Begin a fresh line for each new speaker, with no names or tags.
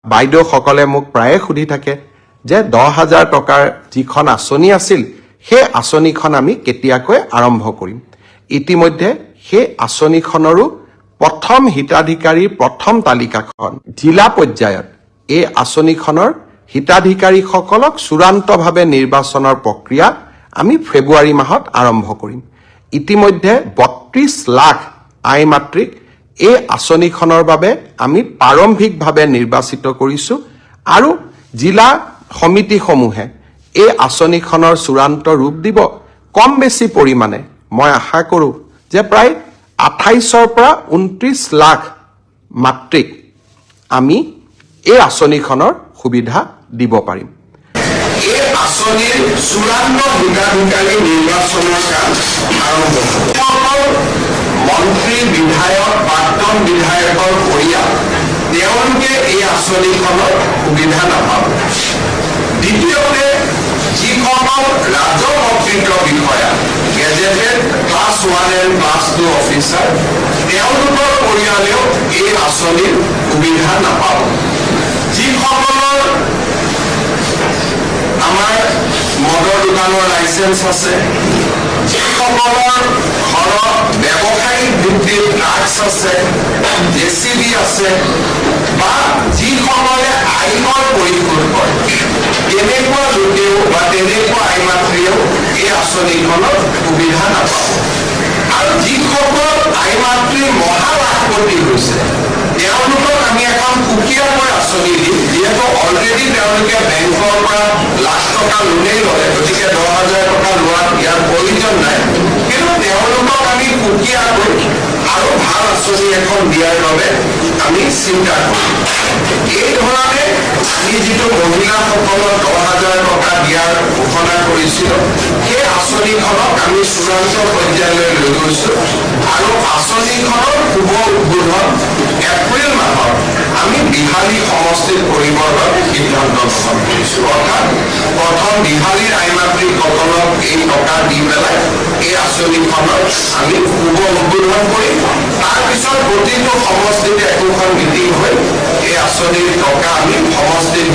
বাইদেউসকলে মোক প্ৰায়ে সুধি থাকে যে 10,000 টকাৰ যিখন আঁচনি আছিল সেই আঁচনিখন আমি কেতিয়াকৈ আৰম্ভ কৰিম। ইতিমধ্যে সেই আঁচনিখনৰো প্ৰথম হিতাধিকাৰীৰ প্ৰথম তালিকাখন জিলা পৰ্যায়ত এই আঁচনিখনৰ হিতাধিকাৰীসকলক চূড়ান্তভাৱে নিৰ্বাচনৰ প্ৰক্ৰিয়া আমি ফেব্ৰুৱাৰী মাহত আৰম্ভ কৰিম। ইতিমধ্যে 32 লাখ আই মাতৃক এই আঁচনিখনৰ বাবে আমি প্ৰাৰম্ভিকভাৱে নিৰ্বাচিত কৰিছোঁ আৰু জিলা সমিতিসমূহে এই আঁচনিখনৰ চূড়ান্ত ৰূপ দিব। কম বেছি পৰিমাণে মই আশা কৰোঁ যে প্ৰায় 28ৰ পৰা 29 লাখ মাতৃক আমি এই আঁচনিখনৰ সুবিধা দিব পাৰিম।
এই আঁচনিৰ চূড়ান্ত হিতাধিকাৰী নিৰ্বাচনৰ কাম আৰম্ভ হ'ব। মন্ত্ৰী বিধায়ক প্ৰাক্তন বিধায়কৰ পৰিয়াল তেওঁলোকে এই আঁচনিখনৰ সুবিধা নাপাব। দ্বিতীয়তে যিসকল ৰাজকৰ্তৃত্ব বিষয়া gazetted class 1 and class 2 officer তেওঁলোকৰ পৰিয়ালেও এই আঁচনিৰ সুবিধা নাপাব। যিসকলৰ আমাৰ মদৰ দোকানৰ লাইচেন্স আছে, যিসকলৰ ঘৰত ব্যৱসায়িক ভিত্তিত ড্ৰাগছ আছে, জেচিবি আছে বা যিসকলে আয়কৰ পৰিশোধ কৰে তেনেকুৱা লোকেও বা তেনেকুৱা আই মাতৃয়েও এই আঁচনিখনৰ সুবিধা নাপাব। আৰু যিসকল আই মাতৃৰ মহা লাখপতি হৈছে তেওঁলোকক আমি এখন সুকীয়াকৈ আঁচনি দিম, যিহেতু অলৰেডি তেওঁলোকে বেংকৰ পৰা লাখ টকা লোনেই লয়, গতিকে 10,000 টকা লোৱাত ইয়াৰ প্ৰয়োজন নাই। কিন্তু তেওঁলোকক আমি সুকীয়াকৈ আৰু ভাল আঁচনি এখন দিয়াৰ বাবে আমি চিন্তা কৰিম। এই ধৰণে আমি যিটো মহিলাসকলক 10,000 টকা দিয়াৰ ঘোষণা কৰিছিলোঁ সেই আঁচনিখনক আমি চূড়ান্ত পৰ্যায়লৈ লৈ গৈছোঁ আৰু আঁচনিখনৰ শুভ উদ্বোধন এপ্ৰিল মাহত আমি বিহালী সমষ্টিত কৰিবৰ বাবে সিদ্ধান্ত গ্ৰহণ কৰিছোঁ। অৰ্থাৎ প্ৰথম বিহালীৰ আই মাতৃসকলক এই টকা দি পেলাই এই আঁচনিখনৰ আমি শুভ উদ্বোধন কৰিম। তাৰপিছত প্ৰতিটো সমষ্টিতে একোখন মিটিং হৈ এই আঁচনিৰ টকা আমি সমষ্টিত